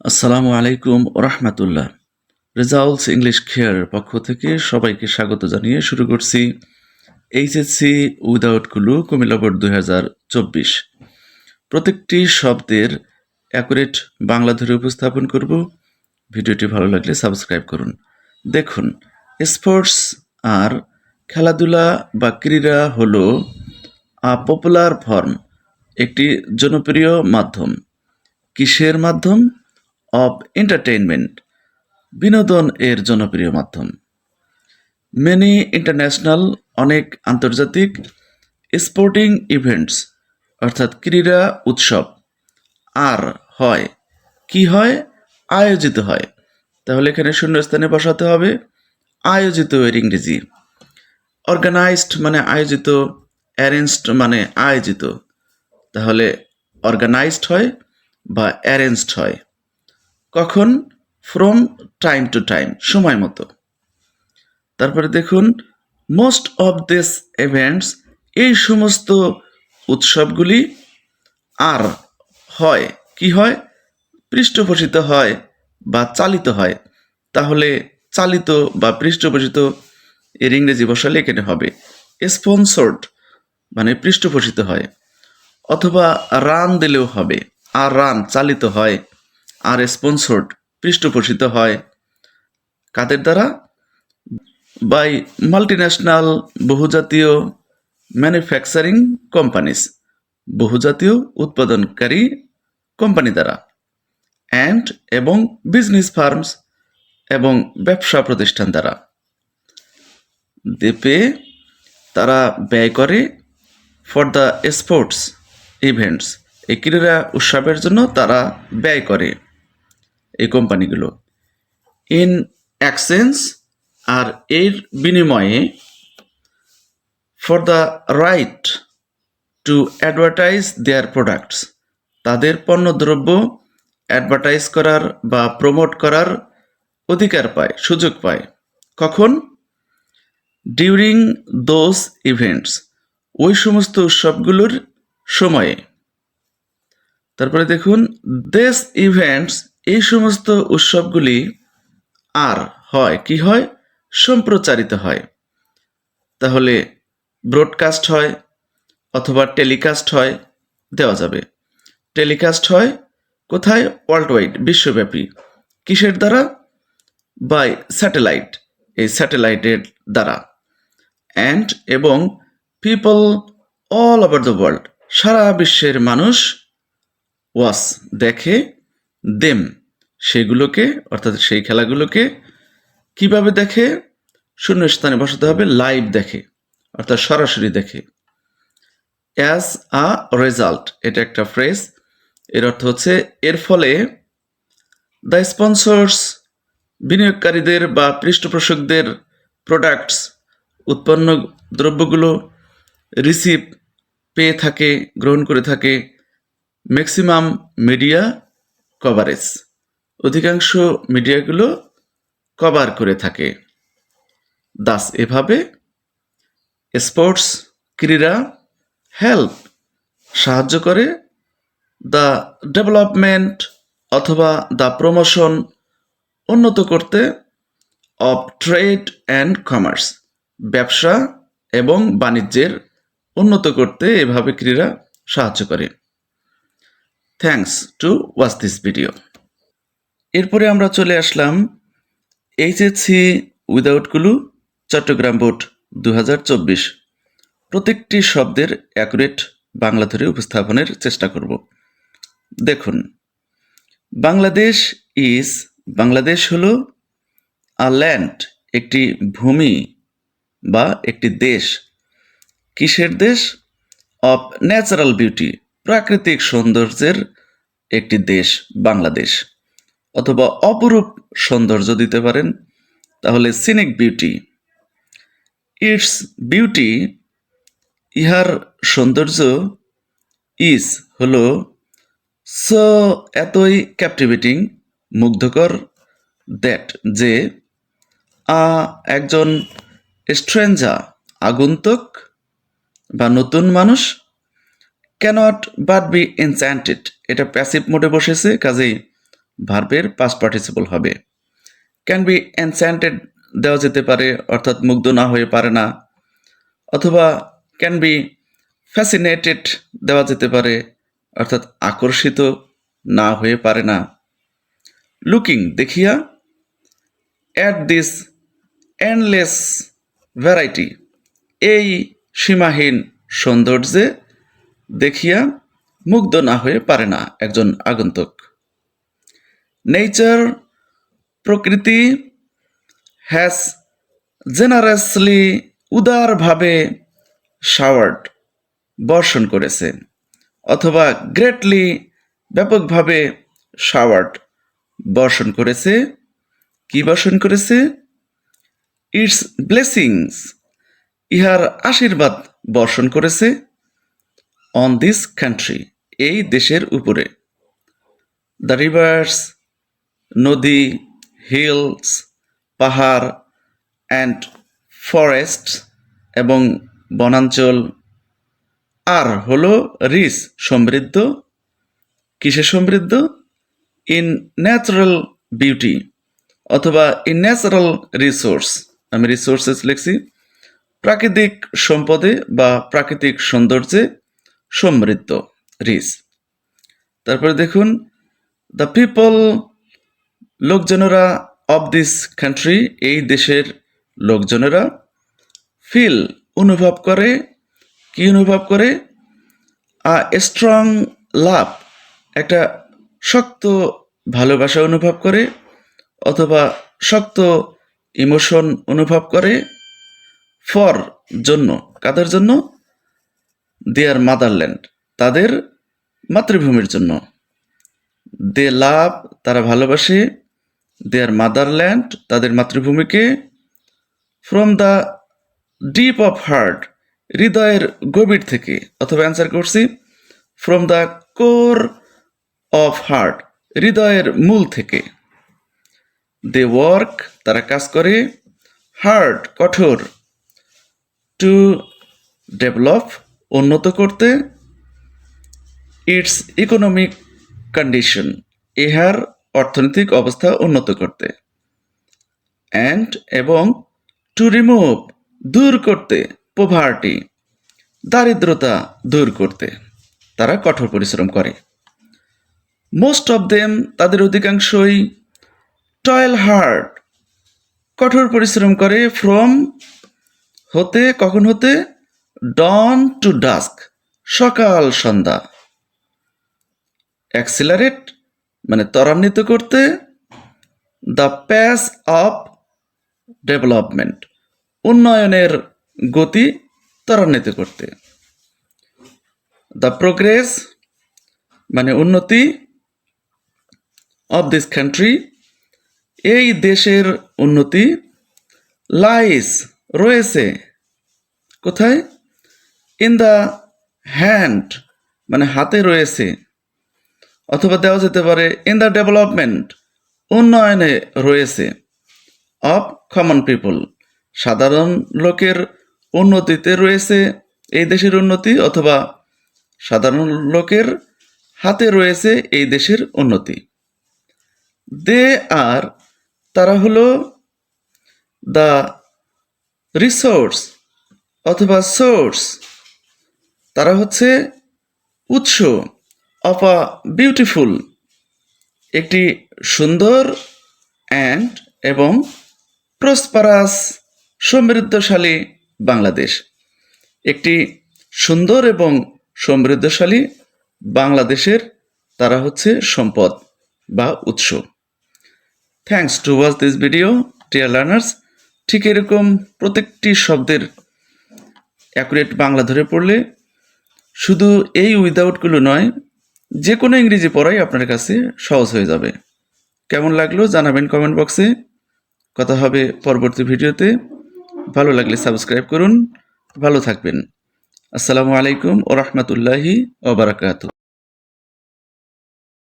আসসালামু আলাইকুম রহমতুল্লাহ। Results English কেয়ারের পক্ষ থেকে সবাইকে স্বাগত জানিয়ে শুরু করছি এইচএসসি উইদাউট কুলু কুমিল্লা বোর্ড 2024। প্রত্যেকটি শব্দের অ্যাকুরেট বাংলা ধরে উপস্থাপন করব। ভিডিওটি ভালো লাগলে সাবস্ক্রাইব করুন। দেখুন, স্পোর্টস আর খেলাধুলা বা ক্রীড়া হলো পপুলার ফর্ম, একটি জনপ্রিয় মাধ্যম। কিসের মাধ্যম? অফ এন্টারটেইনমেন্ট, বিনোদন এর জনপ্রিয় মাধ্যম। মেনি ইন্টারন্যাশনাল, অনেক আন্তর্জাতিক। স্পোর্টিং ইভেন্টস অর্থাৎ ক্রীড়া উৎসব। আর হয়, কি হয়? আয়োজিত হয়। তাহলে এখানে শূন্যস্থানে বসাতে হবে আয়োজিত এর ইংরেজি। অর্গানাইজড মানে আয়োজিত, অ্যারেঞ্জড মানে আয়োজিত। তাহলে অর্গানাইজড হয় বা অ্যারেঞ্জড হয়। কখন? ফ্রম টাইম টু টাইম, সময় মতো। তারপরে দেখুন, মোস্ট অফ দিস ইভেন্টস, এই সমস্ত উৎসবগুলি আর হয়, কি হয়? পৃষ্ঠপোষিত হয় বা চালিত হয়। তাহলে চালিত বা পৃষ্ঠপোষিত এর ইংরেজি বসালে এখানে হবে স্পন্সর্ড, মানে পৃষ্ঠপোষিত হয়। অথবা রান দিলেও হবে, আর রান চালিত হয়, আর স্পন্সর্ড পৃষ্ঠপোষিত হয়। কাদের দ্বারা? বাই মাল্টিন্যাশনাল, বহুজাতীয়, ম্যানুফ্যাকচারিং কোম্পানিজ, বহুজাতীয় উৎপাদনকারী কোম্পানি দ্বারা। অ্যান্ড এবং বিজনেস ফার্মস, এবং ব্যবসা প্রতিষ্ঠান দ্বারা। দেপে, তারা ব্যয় করে। ফর দ্য স্পোর্টস ইভেন্টস, এই ক্রীড়া উৎসবের জন্য তারা ব্যয় করে এই কোম্পানিগুলো। ইন এক্সচেঞ্জ, আর এর বিনিময়ে। For the right two advertise there products, তাদের পণ্যদ্রব্য অ্যাডভার্টাইজ করার বা প্রমোট করার অধিকার পায়, সুযোগ পায়। কখন? ডিউরিং দোজ ইভেন্টস, ওই সমস্ত উৎসবগুলোর সময়ে। তারপরে দেখুন, দিস ইভেন্টস, এই সমস্ত উৎসবগুলি আর হয়, কি হয়? সম্প্রচারিত হয়। তাহলে ব্রডকাস্ট হয় অথবা টেলিকাস্ট হয়, দেওয়া যাবে। টেলিকাস্ট হয় কোথায়? ওয়ার্ল্ড ওয়াইড, বিশ্বব্যাপী। কিসের দ্বারা? বাই স্যাটেলাইট, এই স্যাটেলাইটের দ্বারা। অ্যান্ড এবং people all over the world, সারা বিশ্বের মানুষ। ওয়াচ দেখে, দেম সেগুলোকে, অর্থাৎ সেই খেলাগুলোকে। কিভাবে দেখে? শূন্যস্থানে বসাতে হবে লাইভ দেখে, অর্থাৎ সরাসরি দেখে। অ্যাজ আ রেজাল্ট, এটা একটা ফ্রেজ, এর অর্থ হচ্ছে এর ফলে। দ্য স্পন্সর্স, বিনিয়োগকারীদের বা পৃষ্ঠপোষকদের প্রোডাক্টস, উৎপন্ন দ্রব্যগুলো। রিসিভ, পেয়ে থাকে, গ্রহণ করে থাকে। ম্যাক্সিমাম মিডিয়া কভারেজ, অধিকাংশ মিডিয়াগুলো কভার করে থাকে। দাস, এভাবে স্পোর্টস, ক্রীড়া, হেল্প, সাহায্য করে। দ্য ডেভেলপমেন্ট অথবা দ্য প্রমোশন, উন্নত করতে। অফ ট্রেড অ্যান্ড কমার্স, ব্যবসা এবং বাণিজ্যের উন্নত করতে এভাবে ক্রীড়া সাহায্য করে। Thanks to watch this video. এরপরে আমরা চলে আসলাম এইচএসসি উইদাউট কুলু চট্টগ্রাম বোর্ড 2024। প্রত্যেকটি শব্দের অ্যাকুরেট বাংলা ধরে উপস্থাপনের চেষ্টা করব। দেখুন, বাংলাদেশ ইজ, বাংলাদেশ হলো আ ল্যান্ড, একটি ভূমি বা একটি দেশ। কিসের দেশ? অফ ন্যাচারাল বিউটি, প্রাকৃতিক সৌন্দর্যের একটি দেশ বাংলাদেশ। অথবা অপরূপ সৌন্দর্য দিতে পারেন, তাহলে সিনিক বিউটি। ইটস বিউটি, ইহার সৌন্দর্য। ইজ হলো সো, এতই ক্যাপটিভেটিং, মুগ্ধকর। দ্যাট, যে। একজন স্ট্রেঞ্জার, আগন্তুক বা নতুন মানুষ। ক্যানট বাট বি এনচ্যান্টেড, এটা প্যাসিভ মোডে বসেছে, কাজেই ভার্বের পাস্ট পার্টিসিপল হবে। ক্যান বি এনচ্যান্টেড দেওয়া যেতে পারে, অর্থাৎ মুগ্ধ না হয়ে পারে না, অথবা ক্যান বি ফ্যাসিনেটেড দেওয়া যেতে পারে, অর্থাৎ আকর্ষিত না হয়ে পারে না। লুকিং দেখিয়া, অ্যাট দিস এন্ডলেস ভ্যারাইটি এই সীমাহীন সৌন্দর্যে দেখিয়া মুগ্ধ না হয়ে পারে না একজন আগন্তুক। নেচার প্রকৃতি হ্যাজ জেনারাসলি উদারভাবে শাওয়ার্ড বর্ষণ করেছে, অথবা গ্রেটলি ব্যাপকভাবে শাওয়ার্ড বর্ষণ করেছে। কি বর্ষণ করেছে? ইটস ব্লেসিংস ইহার আশীর্বাদ বর্ষণ করেছে অন দিস কান্ট্রি এই দেশের উপরে। দ্য রিভার্স নদী, হিলস পাহাড় অ্যান্ড ফরেস্ট এবং বনাঞ্চল আর হলো রিচ সমৃদ্ধ। কিসে সমৃদ্ধ? ইন ন্যাচারাল বিউটি অথবা ইন ন্যাচারাল রিসোর্স, আমি রিসোর্সেস লিখছি, প্রাকৃতিক সম্পদে বা প্রাকৃতিক সৌন্দর্যে সমৃদ্ধ, রিচ। তারপরে দেখুন, দ্য পিপল লোকজনেরা অব দিস কান্ট্রি এই দেশের লোকজনেরা ফিল অনুভব করে, কি অনুভব করে? আ স্ট্রং লাভ একটা শক্ত ভালোবাসা অনুভব করে, অথবা শক্ত ইমোশন অনুভব করে। ফর জন্য, কাদের জন্য? দেয়ার মাদারল্যান্ড তাদের মাতৃভূমির জন্য। দে লাভ তারা ভালোবাসে, দেয়ার মাদারল্যান্ড তাদের মাতৃভূমিকে। From the deep of heart হৃদয়ের গভীর থেকে, অথবা অ্যান্সার করছি from the core of heart হৃদয়ের মূল থেকে। দে ওয়ার্ক তারা কাজ করে, হার্ড কঠোর, টু ডেভেলপ উন্নত করতে, ইটস ইকোনমিক কন্ডিশন ইহার অর্থনৈতিক অবস্থা উন্নত করতে। অ্যান্ড এবং টু রিমুভ দূর করতে, পোভার্টি দারিদ্রতা দূর করতে তারা কঠোর পরিশ্রম করে। মোস্ট অফ দেম তাদের অধিকাংশই টয়েল হার্ড কঠোর পরিশ্রম করে, ফ্রম হতে, কখন হতে? ডন টু ডাস্ক সকাল সন্ধ্যা। অ্যাক্সিলারেট মানে ত্বরান্বিত করতে, দ্য প্যাস অফ ডেভেলপমেন্ট উন্নয়নের গতি ত্বরান্বিত করতে। দ্য প্রোগ্রেস মানে উন্নতি, অফ দিস কান্ট্রি এই দেশের উন্নতি, লাইস রয়েছে, কোথায়? ইন দ্য হ্যান্ড মানে হাতে রয়েছে, অথবা দেওয়া যেতে পারে ইন দ্য ডেভেলপমেন্ট উন্নয়নে রয়েছে, অফ কমন পিপল সাধারণ লোকের উন্নতিতে রয়েছে এই দেশের উন্নতি, অথবা সাধারণ লোকের হাতে রয়েছে এই দেশের উন্নতি। দে আর তারা হলো দ্য রিসোর্স অথবা সোর্স তারা হচ্ছে উৎস, অফ আ বিউটিফুল একটি সুন্দর, অ্যান্ড এবং প্রসপারাস সমৃদ্ধশালী বাংলাদেশ, একটি সুন্দর এবং সমৃদ্ধশালী বাংলাদেশের তারা হচ্ছে সম্পদ বা উৎস। Thanks to watch this video dear learners. ঠিক এরকম প্রত্যেকটি শব্দের অ্যাকুরেট বাংলা ধরে পড়লে শুধু এই উইদাউটগুলো নয়, যে কোনো ইংরেজি পড়াই আপনার কাছে সহজ হয়ে যাবে। কেমন লাগলো জানাবেন কমেন্ট বক্সে। কথা হবে পরবর্তী ভিডিওতে। ভালো লাগলে সাবস্ক্রাইব করুন। ভালো থাকবেন। আসসালামু আলাইকুম ওয়া রাহমাতুল্লাহি ওয়া বারাকাতুহু।